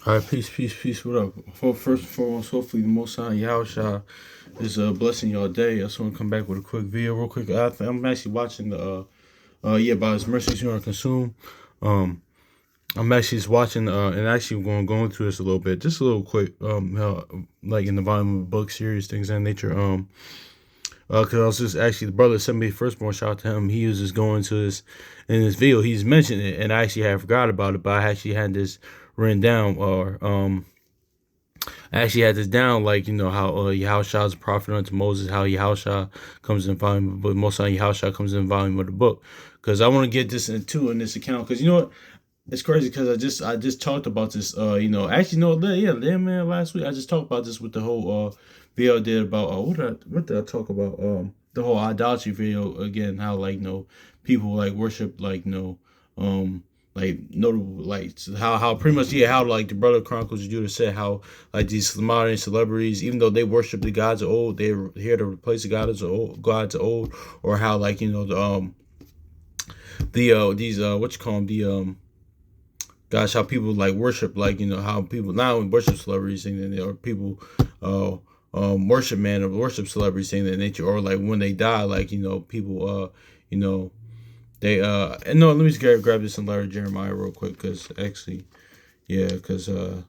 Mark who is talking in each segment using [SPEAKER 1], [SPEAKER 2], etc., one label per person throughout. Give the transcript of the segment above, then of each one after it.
[SPEAKER 1] All right, peace, peace, peace. What up? First and foremost, hopefully the Most High Yahushua is blessing y'all day. I just want to come back with a quick video, real quick. I'm actually watching the by His mercies you want to consume. Um, I'm actually just watching and actually going through this a little bit, just a little quick. Like in the volume of the book series, things of that nature. Because I was just actually the brother sent me firstborn. Shout out to him. He was just going to this in this video. He's mentioned it, and I actually had forgot about it, but I actually had this written down or I actually had this down, like, how Yahushua is a prophet unto Moses, how Yahushua comes in volume, but most of Yahushua comes in volume of the book. Because I want to get this in this account. Because you know what? It's crazy because I just talked about this, actually, no, yeah, man, last week I just talked about this with the whole video I did about, what did I talk about? The whole idolatry video again, how, like, people, like, worship, like, like notable, like how pretty much, yeah, how, like, the brother Chronicles of Judah said, how, like, these modern celebrities, even though they worship the gods of old, they're here to replace the gods of old, or how, like, these what you call them, the gosh, how people, like, worship, like, how people not only worship celebrities saying that they are people worship man or worship celebrities saying that nature, or like when they die, like, people you know they and no, let me just grab this in letter Jeremiah real quick, because actually, yeah, because I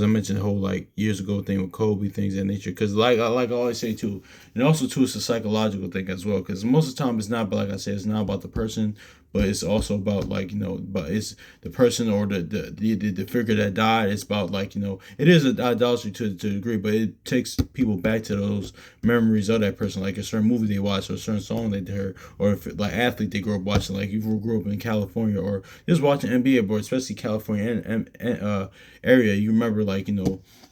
[SPEAKER 1] mentioned the whole, like, years ago thing with Kobe, things of that nature. Because, like I always say too, and also too, it's a psychological thing as well. Because most of the time it's not, but like I said, it's not about the person, but it's also about, like, but it's the person or the figure that died. It's about, like, it is an idolatry to a degree, but it takes people back to those memories of that person, like a certain movie they watched or a certain song they heard, or if, like, athlete they grew up watching, like if you grew up in California or just watching NBA, but especially California and area, you remember, like,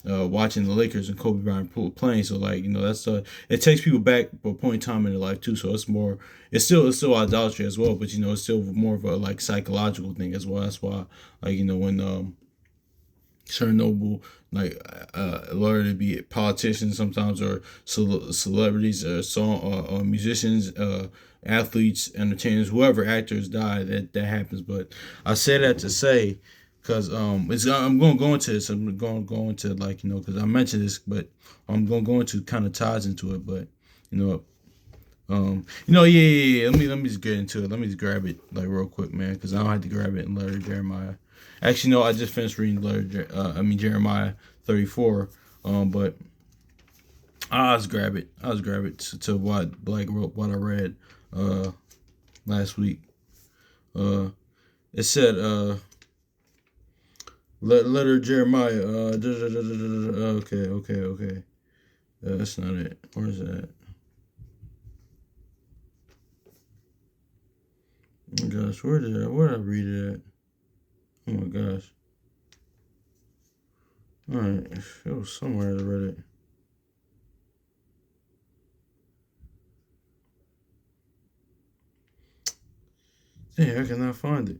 [SPEAKER 1] watching the Lakers and Kobe Bryant playing. So, like, that's it takes people back for a point in time in their life too. So it's still idolatry as well, but it's still more of a, like, psychological thing as well. That's why, like, when certain noble, like, whether it be politicians sometimes, or celebrities, or song or musicians, athletes, entertainers, whoever, actors die, that happens. But I say that to say, because I'm going to go into this. I'm going to go into, like, because I mentioned this, but I'm going to go into kind of ties into it. But you know yeah. Let me just get into it. Let me just grab it, like, real quick, man, because I don't have to grab it in letter Jeremiah. Actually, no, I just finished reading Jeremiah 34. But I'll just grab it. To what, like, what I read last week. It said letter Jeremiah. Okay. That's not it. Where is that? Oh my gosh, where did I read it at? Oh my gosh. Alright, it was somewhere I read it. Dang, I cannot find it.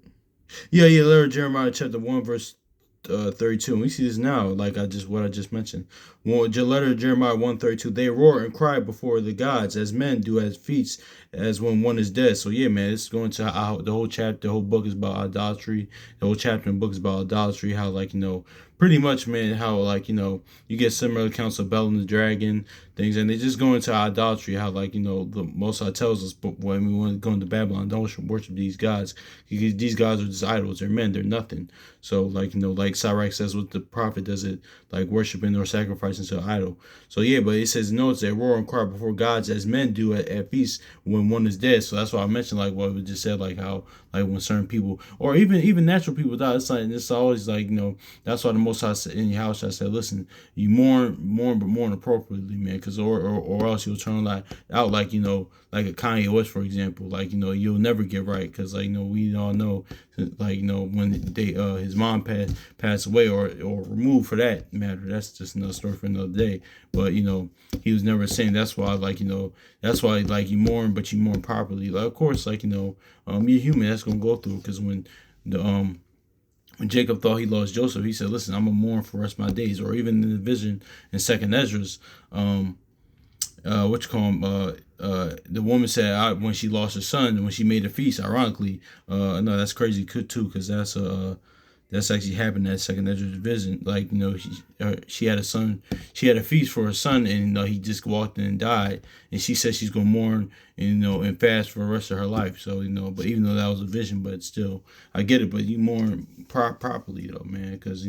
[SPEAKER 1] Yeah, letter Jeremiah chapter 1 verse 32. And we see this now, like what I just mentioned. Letter Jeremiah 1:32. They roar and cry before the gods, as men do at feasts, as when one is dead. So yeah, man, it's going to how the whole chapter, the whole book is about idolatry. The whole chapter and book is about idolatry. How, like, pretty much, man, how, like, you get similar accounts of Bel and the dragon, things, and they just go into idolatry. How, like, the Most High tells us, but when we want to go into Babylon, don't worship these gods, because these gods are just idols. They're men. They're nothing. So, like, like Sirach says, what the prophet does it, like, worshiping or sacrificing to an idol. So yeah, but it says, no, it's a roar and cry before gods, as men do at feasts when one is dead. So that's why I mentioned, like, what we just said, like, how, like, when certain people, or even natural people die, it's always, like, that's why the Most High in your house, I said, listen, you but mourn appropriately, man, because or else you'll turn out like, like a Kanye West, for example. Like, you'll never get right, because, like, we all know, like, when his mom passed away, or removed, for that matter. That's just another story for another day. But he was never saying. That's why, like, that's why, like, you mourn, but you mourn properly. Like, of course, like, you're human. That's gonna go through, because when Jacob thought he lost Joseph, he said, listen, I'm gonna mourn for the rest of my days. Or even in the vision in Second Ezra's, what you call him, the woman said, when she lost her son, when she made a feast, ironically, no, that's crazy too, because That's actually happened that second Ezra's vision. Like, she had a son, she had a feast for her son, and he just walked in and died. And she said she's gonna mourn, and and fast for the rest of her life. So but even though that was a vision, but still, I get it. But you mourn properly though, man, because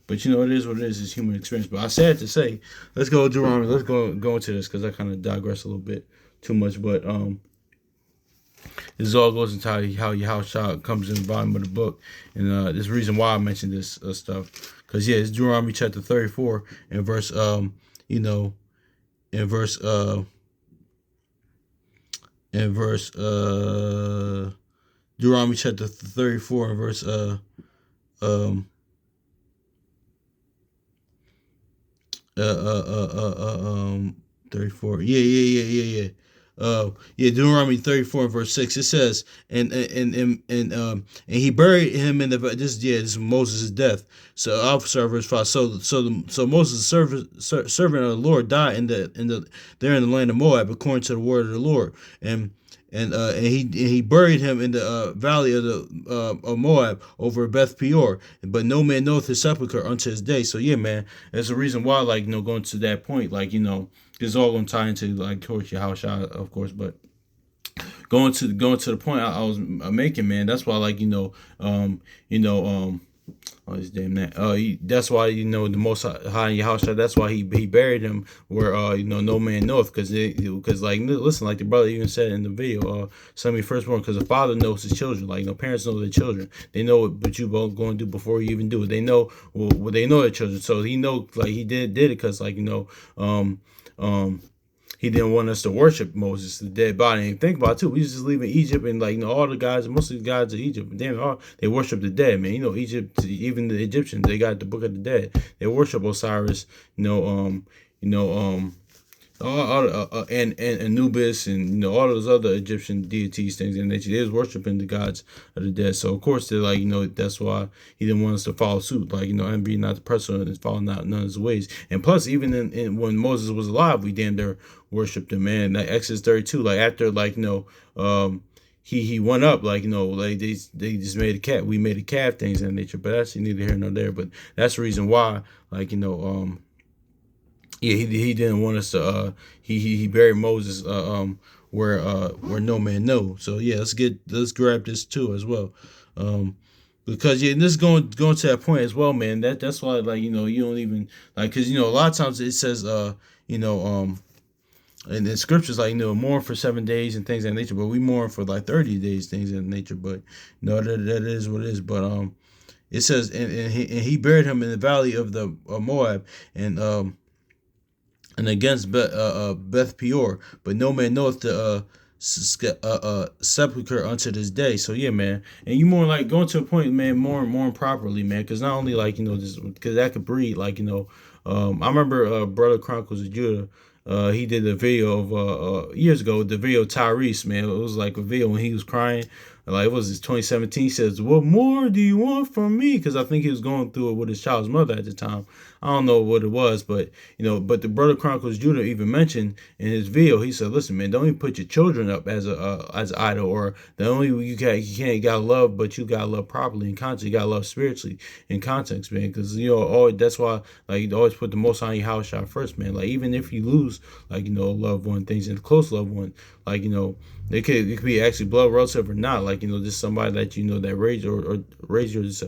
[SPEAKER 1] But it is what it is. It's human experience. But I said to say, let's go Deuteronomy. Let's go into this because I kind of digress a little bit too much. But this all goes into how Yahushua comes in the bottom of the book, and there's a reason why I mentioned this stuff. Because it's Deuteronomy chapter 34 and verse in verse Deuteronomy chapter 34 and verse um 34. Deuteronomy 34 and verse 6. It says, and he buried him in the this is Moses' death. So I'll start verse 5. So Moses, servant of the Lord, died in the land of Moab, according to the word of the Lord. And he buried him in the valley of Moab over Beth Peor, but no man knoweth his sepulchre unto his day. So yeah, man, there's a reason why, going to that point, this all gonna tie into course Yahushua, of course, but going to the point I was making, man. That's why, oh, this damn that. That's why the Most High Yahushua. That's why he buried him where no man knoweth, because listen, like the brother even said in the video, son of your firstborn, because the father knows his children. Parents know their children. They know what you both going to do before you even do it. They know what they know their children. So he know he did it because he didn't want us to worship Moses, the dead body. And think about it too. We was just leaving Egypt, and all the guys, most of the guys of Egypt, they worship the dead, man. Egypt, even the Egyptians, they got the Book of the Dead. They worship Osiris, and Anubis, and all those other Egyptian deities, things in nature. They was worshiping the gods of the dead. So of course they're that's why he didn't want us to follow suit, envy not the person and follow not none of his ways. And plus, even when Moses was alive, we damn near worshipped him, man. Exodus 32, after he went up, they just made a calf. We made a calf, things in nature. But that's neither here nor there. But that's the reason why, he didn't want us to. He buried Moses where no man know. So yeah, let's grab this too as well, because this is going to that point as well, man. That's why you don't even because a lot of times it says and the scriptures mourn for 7 days and things of that nature, but we mourn for 30 days, things of that nature. But that is what it is. But it says and he buried him in the valley of the Moab and against Beth Peor, but no man knoweth the sepulchre unto this day. So yeah, man, and you more going to a point, man, more properly, man, because not only this, because that could breed I remember Brother Chronicles of Judah. He did a video of years ago, the video Tyrese, man. It was a video when he was crying. It was 2017. He says, "What more do you want from me?" Because I think he was going through it with his child's mother at the time. I don't know what it was, but but the Brother Chronicles Judah even mentioned in his video. He said, "Listen, man, don't even put your children up as an idol, or the only you gotta love, but you gotta love properly in context. You gotta love spiritually in context, man. Because that's why you always put the Most High house shot first, man. Even if you lose a loved one, things in a close loved one, it could be actually blood relative or not, just somebody that that raised or raised you, just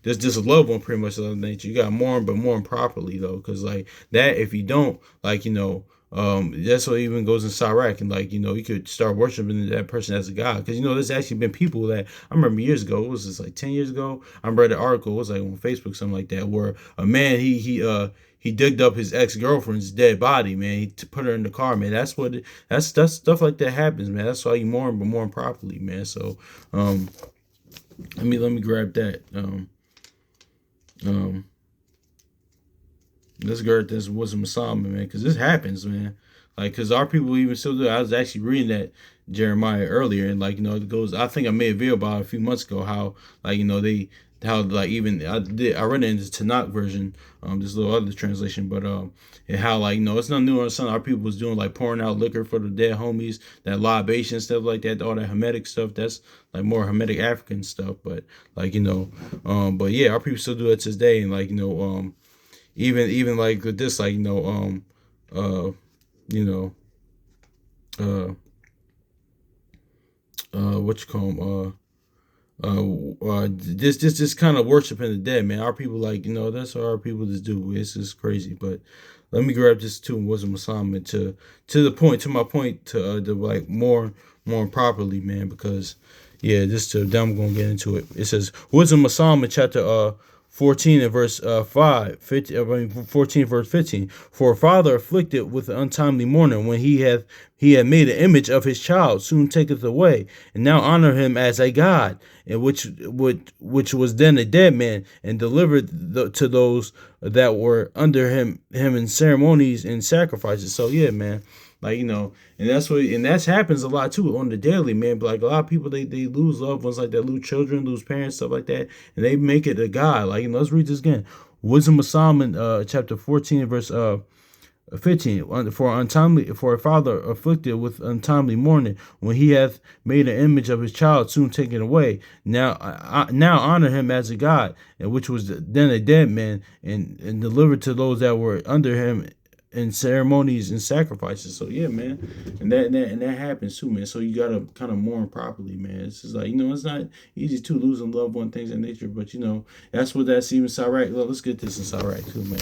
[SPEAKER 1] just a loved one, pretty much of that nature. You got mourn, but mourn properly though, because that if you don't that's what even goes in Sirach, and you could start worshiping that person as a god, because there's actually been people that I remember years ago. It was just 10 years ago. I read an article. It was on Facebook, something like that, where a man he digged up his ex-girlfriend's dead body, man. He put her in the car, man. That's stuff like that happens, man. That's why you mourn, but mourn properly, man. So let me grab that. Let's grab this Wisdom of Solomon, man, because this happens, man. Because our people even still do it. I was actually reading Jeremiah earlier, and like it goes. I think I made a video about it a few months ago how they how like even I read it in the Tanakh version, this little other translation, but and how it's not new on some our people was doing like pouring out liquor for the dead homies, that libation stuff like that, all that Hamitic stuff. That's like more Hamitic African stuff, but but yeah, our people still do it to this day, and even like with this uh you know uh what you call 'em, this kind of worshiping the dead, man. Our people that's what our people just do. It's just crazy. But let me grab this too. Wasn't Muhammad to the point to my point to like more properly, man. Because yeah, this to then I'm gonna get into it. It says Wisdom of Solomon chapter 14 and verse 14 verse 15. For a father afflicted with untimely mourning, when he had made an image of his child, soon taketh away, and now honor him as a god, and which was then a dead man, and delivered to those that were under him in ceremonies and sacrifices. So yeah, man. And that's happens a lot too on the daily, man. But like a lot of people, they lose loved ones like that, lose children, lose parents, stuff like that, and they make it a god. Let's read this again. Wisdom of Solomon, chapter 14, verse 15. For a father afflicted with untimely mourning, when he hath made an image of his child, soon taken away, now honor him as a god, and which was then a dead man, and delivered to those that were under him and ceremonies and sacrifices. So yeah, man, and that happens too, man. So you gotta kind of mourn properly, man. It's just it's not easy to losing loved one, things of nature, but that's what that's even Sirach. Well, let's get this in Sirach too, man.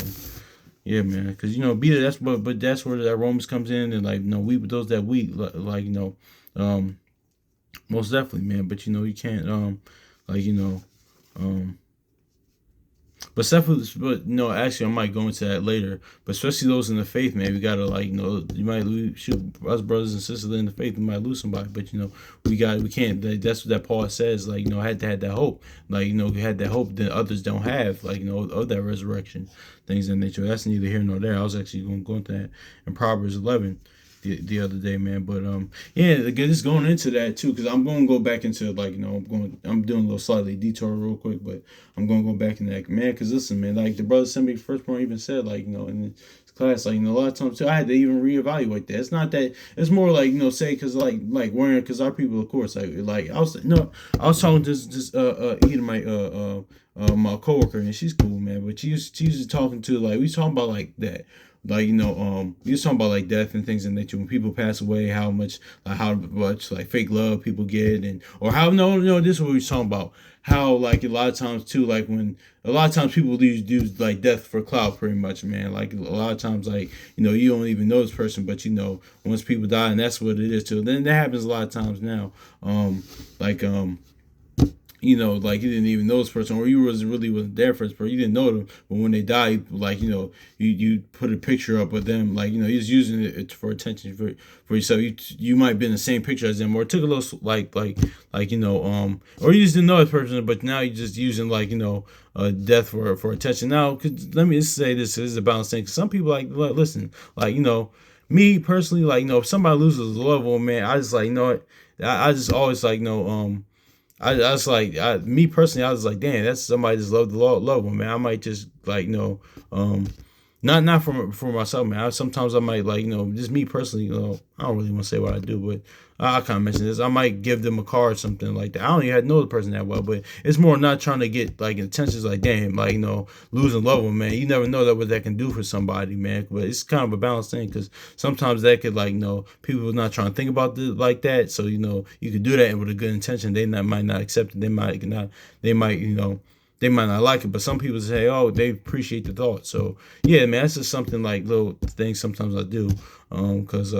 [SPEAKER 1] Yeah, man, because be that's but that's where that Romans comes in, and we those that we most definitely, man. But you can't um but separate, but no, actually, I might go into that later. But especially those in the faith, man, we gotta you might lose, shoot, us brothers and sisters in the faith, we might lose somebody. But we can't. That's what that Paul says. Had to have that hope. Had that hope that others don't have. Of that resurrection, things of that nature. That's neither here nor there. I was actually going to go into that in Proverbs 11. The other day, man. But yeah, just going into that too, because I'm going to go back into I'm doing a little slightly detour real quick, but I'm going to go back in that, man. Because listen, man, the brother sent me first point even said in this class, a lot of times too, I had to even reevaluate that. It's not that, it's more say because wearing, because our people, of course, I was talking to this Edomite my coworker, and she's cool, man, but she's talking to we was talking about that. You was talking about death and things in nature. When people pass away, how much fake love people get, and or how this is what we was talking about. How a lot of times too, when a lot of times people use death for clout, pretty much, man. A lot of times you don't even know this person, but once people die, and that's what it is too. Then that happens a lot of times now. You didn't even know this person, or you wasn't there for this person. You didn't know them, but when they die, you put a picture up with them, you're just using it for attention for yourself. You might be in the same picture as them, or took a little or you just didn't know this person, but now you're just using death for attention. Now, let me just say this is a balance thing. Cause some people listen, me personally, if somebody loses a loved one, man, I just what, I just always I was me personally, I was damn, that's somebody just loved the loved one, man. I might just not for myself, man. Sometimes I might just me personally, I don't really want to say what I do, but I kind of mention this. I might give them a car or something like that. I don't even know the person that well, but it's more not trying to get intentions damn, losing loved one, man. You never know what that can do for somebody, man. But it's kind of a balanced thing, because sometimes that could people are not trying to think about it like that. So you could do that with a good intention. They might not accept it. They might not. They might not like it, but some people say, oh, they appreciate the thought. So yeah, man, that's just something little things sometimes I do, because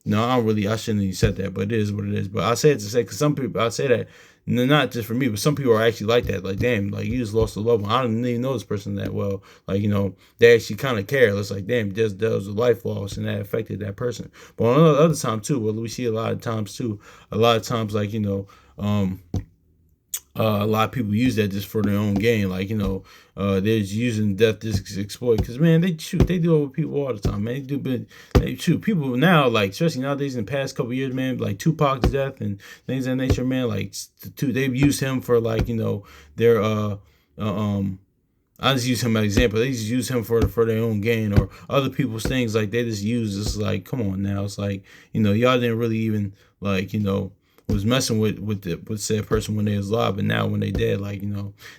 [SPEAKER 1] no, I shouldn't have said that, but it is what it is. But I say it to say, because some people, I say that not just for me, but some people are actually like that. Damn, you just lost a loved one. I didn't even know this person that well. They actually kind of care. It's damn, there was a life loss, and that affected that person. But on the other time too, well, we see a lot of times too. A lot of times, a lot of people use that just for their own gain. Like, they're just using death just to exploit. Because, man, they do it with people all the time, man. They shoot people now, like, especially nowadays in the past couple years, man, like Tupac's death and things of that nature, man. Like, they've used him for, like, their, um, I just use him as an example. They just use him for their own gain, or other people's things. Like, they just use this. Like, come on now. It's like, y'all didn't really even, like, was messing with said person when they was alive, but now when they dead, like,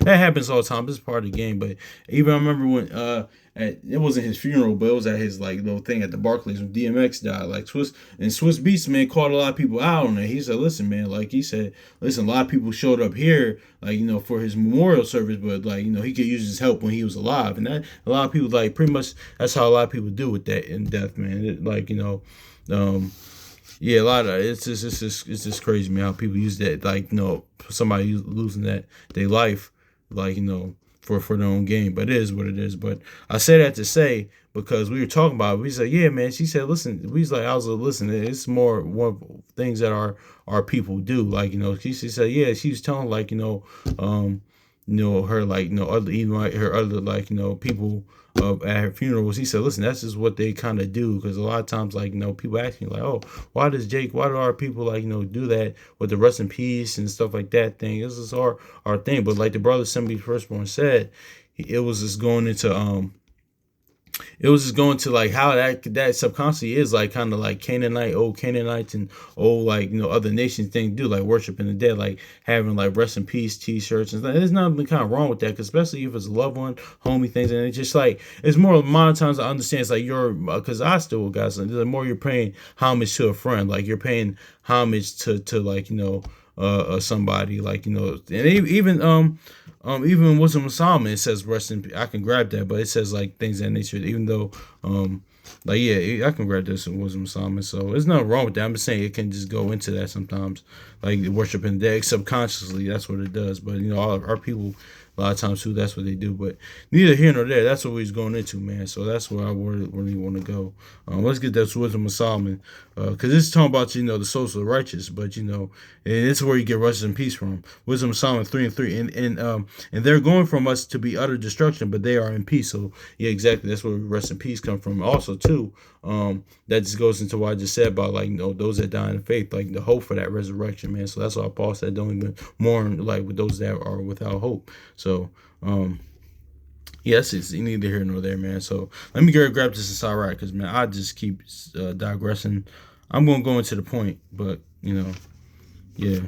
[SPEAKER 1] that happens all the time. This is part of the game. But even I remember when it wasn't his funeral, but it was at his, like, little thing at the Barclays when DMX died. Like, Swiss Beats, man, called a lot of people out on it. He said, listen, man, like, he said, listen, a lot of people showed up here, like, for his memorial service, but, like, he could use his help when he was alive. And that, a lot of people, like, pretty much that's how a lot of people do with that in death, man. Like, yeah, a lot of it's just crazy, man. How people use that, like, somebody losing their life, like, for their own gain. But it is what it is. But I say that to say, because we were talking about it, we said, yeah, man. She said, listen, we was like, I was like, listen, it's more one of things that our people do, like, she said, yeah, she was telling, like, her, like, other, even like her other, like, people at her funerals. He said, listen, that's just what they kind of do, because a lot of times, like, people ask me, like, oh, why do our people, like, do that with the rest in peace and stuff like that thing? This is our thing. But like the brother somebody firstborn said, it was just going into like how that subconsciously is, like, kind of like old Canaanites and old, like, other nations thing do, like worshiping the dead, like having, like, rest in peace T-shirts and stuff. There's nothing kind of wrong with that, 'cause especially if it's a loved one, homie things, and it's just like, it's more modern times. I understand it's like you're, because I still got something. The more you're paying homage to a friend, like you're paying homage to like, somebody, like, and even Wisdom Solomon, it says rest in peace. I can grab that, but it says, like, things of that nature. Even though, like, yeah, I can grab this in Wisdom Solomon. So there's nothing wrong with that. I'm just saying it can just go into that sometimes, like worshiping the dead subconsciously. That's what it does. But all our people, a lot of times too, that's what they do. But neither here nor there. That's what we're going into, man. So that's where I really want to go. Let's get that to Wisdom of Solomon, because it's talking about, the souls of the righteous, but and it's where you get rest and peace from. Wisdom of Solomon 3:3, and they're going from us to be utter destruction, but they are in peace. So yeah, exactly. That's where rest and peace come from. Also too, that just goes into what I just said about, like, those that die in faith, like the hope for that resurrection, man. So that's why Paul said, don't even mourn, like, with those that are without hope. So, yes, it's neither here nor there, man. So let me grab this inside, right? Because, man, I just keep digressing. I'm gonna go into the point, but yeah.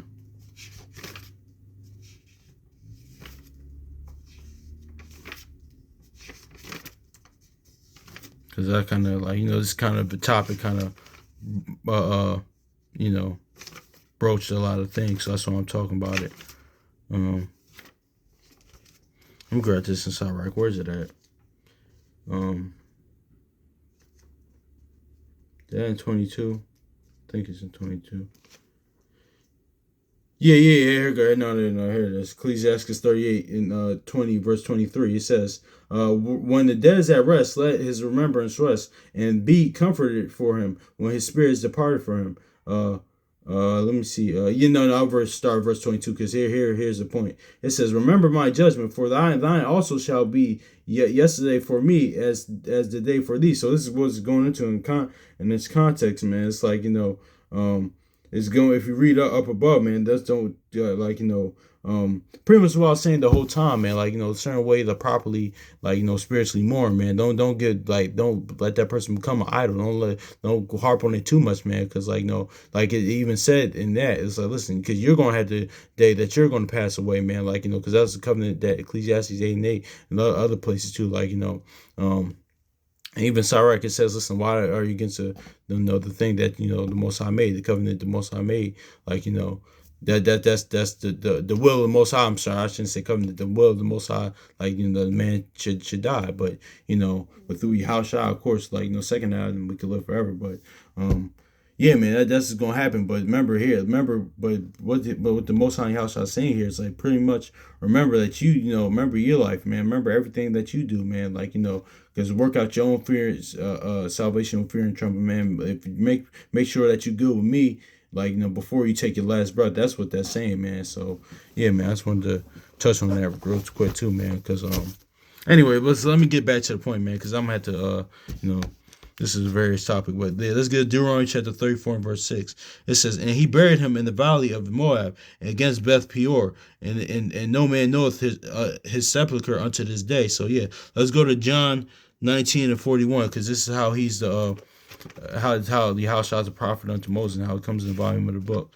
[SPEAKER 1] Because I kind of, like, this kind of the topic kind of broached a lot of things. So that's why I'm talking about it. Let me grab this inside, right? Where's it at? That in 22? I think it's in 22. Yeah. Here we go. No. Here it is. Ecclesiastes 38 and 20, verse 23. It says, when the dead is at rest, let his remembrance rest, and be comforted for him when his spirit is departed from him. Let me see. I'll start verse 22, because here's the point. It says, remember my judgment, for thine also shall be yesterday for me as the day for thee. So this is what's going into in this context, man. It's like, it's going, if you read up above, man, that's don't pretty much what I was saying the whole time, man. Like, a certain way to properly, like, spiritually mourn, man. Don't get, like, don't let that person become an idol. Don't harp on it too much, man. Because, like, like it even said in that, it's like, listen, because you're gonna have the day that you're gonna pass away, man. Like, because that's the covenant that Ecclesiastes 8:8 and other places too, like, and even Sirach, it says, listen, why are you against the thing that, the Most High made, the covenant the Most High made? Like, that's the will of the Most High. I'm sorry, I shouldn't say covenant. The will of the Most High, like, the man should die, but but through Yahushua, of course, like, second Adam, we could live forever. But yeah, man, that's gonna happen. But but what the Most High Yahushua is saying here is, like, pretty much remember that remember your life, man. Remember everything that you do, man. Like, because work out your own fear, salvation with fear and trembling, man. If you make sure that you good with me, like, before you take your last breath. That's what that's saying, man. So yeah, man, I just wanted to touch on that real quick too, man, because anyway, let me get back to the point, man, because I'm gonna have to this is a various topic, but yeah, let's get Deuteronomy chapter 34 and verse 6. It says, "And he buried him in the valley of Moab against Beth Peor, and no man knoweth his sepulchre unto this day." So yeah, let's go to John 19 and 41, because this is how he's the how the house shall the prophet unto Moses, and how it comes in the volume of the book.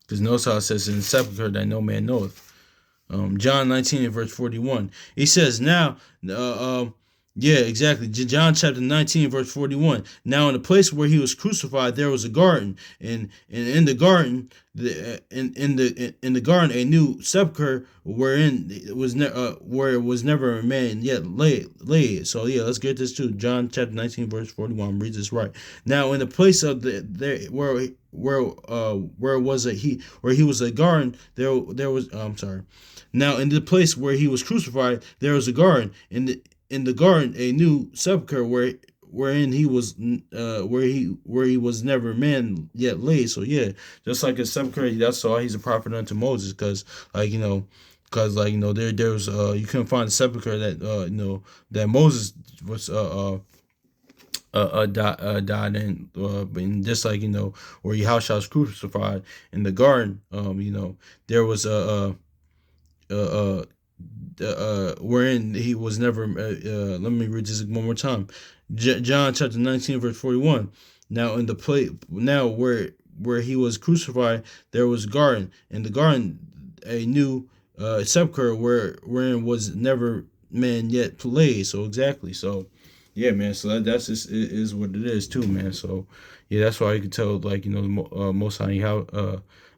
[SPEAKER 1] Because notice how it says, "In the sepulchre that no man knoweth." John 19 and verse 41. He says, now, yeah, exactly. John chapter 19, verse 41. Now, in the place where he was crucified, there was a garden, and in the garden, in the garden, a new sepulchre wherein it was where it was never a man yet laid. So yeah, let's get this too. John chapter 19, verse 41 reads this right. Now, in the place of where was where he was a garden, there was I'm sorry. Now, in the place where he was crucified, there was a garden. In the garden, a new sepulchre wherein he was where he was never man yet laid. So yeah, just like a sepulchre, that's why he's a prophet unto Moses, because there was you couldn't find a sepulchre that that Moses was died in, and just like where Yahushua was crucified in the garden, there was a wherein he was never. Let me read this one more time. John chapter 19, verse 41. Now in the place, now where he was crucified, there was a garden, and the garden a new sepulchre wherein was never man yet laid. So exactly. So yeah, man. So that's just is what it is too, man. So yeah, that's why you can tell, like, Most High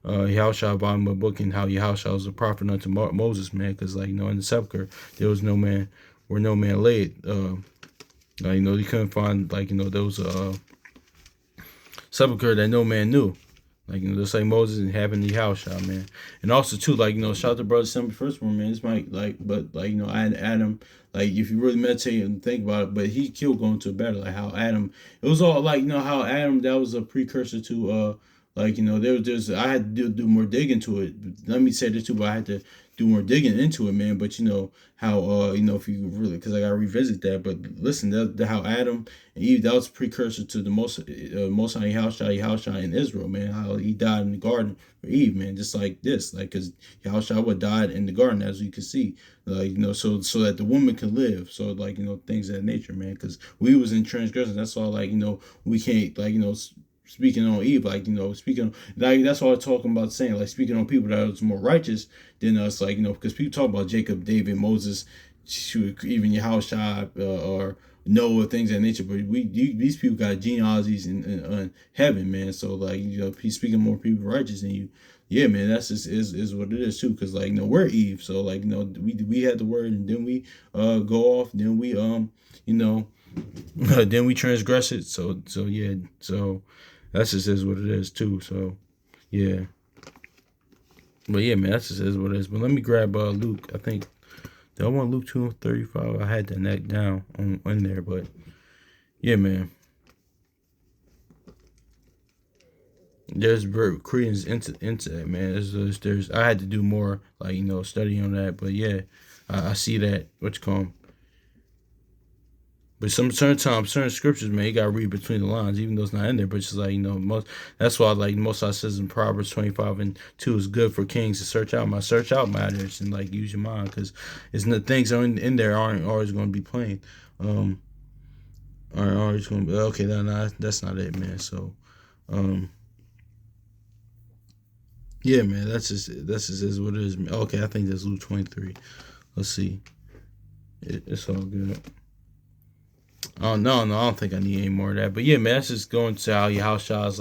[SPEAKER 1] Yahushua volume of book, and how Yahushua was a prophet unto Moses, man, because in the sepulchre there was no man where no man laid. You couldn't find there was a sepulchre that no man knew. Just like Moses and having the house shot, man. And also too, shout out to Brother December first one, man. This might I had Adam, if you really meditate and think about it, but he killed going to a battle, like how Adam, it was all how Adam, that was a precursor to there's I had to do more digging to it. Let me say this too, but I had to do more digging into it, man. But how if you really, because I gotta revisit that. But listen, how Adam and Eve, that was precursor to the most High Yahushua in Israel, man. How he died in the garden for Eve, man. Just like this, because Yahushua died in the garden, as you can see, so that the woman could live. So things of that nature, man. Because we was in transgression. That's all. We can't speaking on Eve, speaking that's all I'm talking about, saying speaking on people that was more righteous than us, because people talk about Jacob, David, Moses, even Yahushua, or Noah, things of that nature, but these people got genealogies in heaven, man. So he's speaking more people righteous than you. Yeah, man, that's just is what it is too, because we're Eve, so we had the word, and then we go off, then we then we transgress it. So yeah, so that's just is what it is too. So yeah, but yeah, man, that's just is what it is. But let me grab Luke. I think I want Luke 2:35. I had that neck down on there, but yeah, man. There's credence into that, man. There's I had to do more study on that, but yeah, I see that what you call 'em. But certain scriptures, man, you gotta read between the lines, even though it's not in there. But it's just most. That's why most I says in Proverbs 25:2 is good for kings to search out matters and use your mind, because it's the things in there aren't always going to be plain. Aren't always going to be okay. That's not it, man. So, yeah, man, that's just is what it is. Okay, I think that's Luke 23. Let's see. It's all good. Oh no, I don't think I need any more of that. But yeah, man, that's just going to how Yahushua is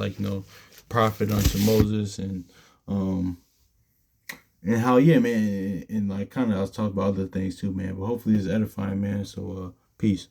[SPEAKER 1] prophet unto Moses, and how man, and kind of I was talking about other things too, man. But hopefully it's edifying, man. So peace.